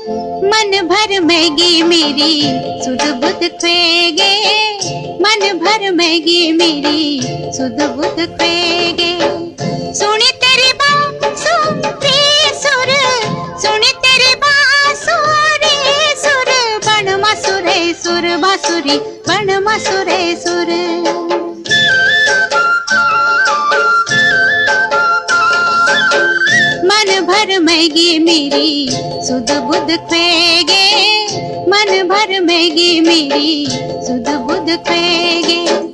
मन भर मैगी मेरी सुध बुध खोएगे, मन भर मैगी मेरी सुध बुध खोएगे। सुनी तेरी बांसुरी सुर, सुनी तेरी बांसुरी सुर, बन मसुरे सुर बांसुरी बन मसुरे सुर। मन भर मैगी मेरी सुध बुध खोएगे, मन भर मैगी मेरी सुध बुध खोएगे।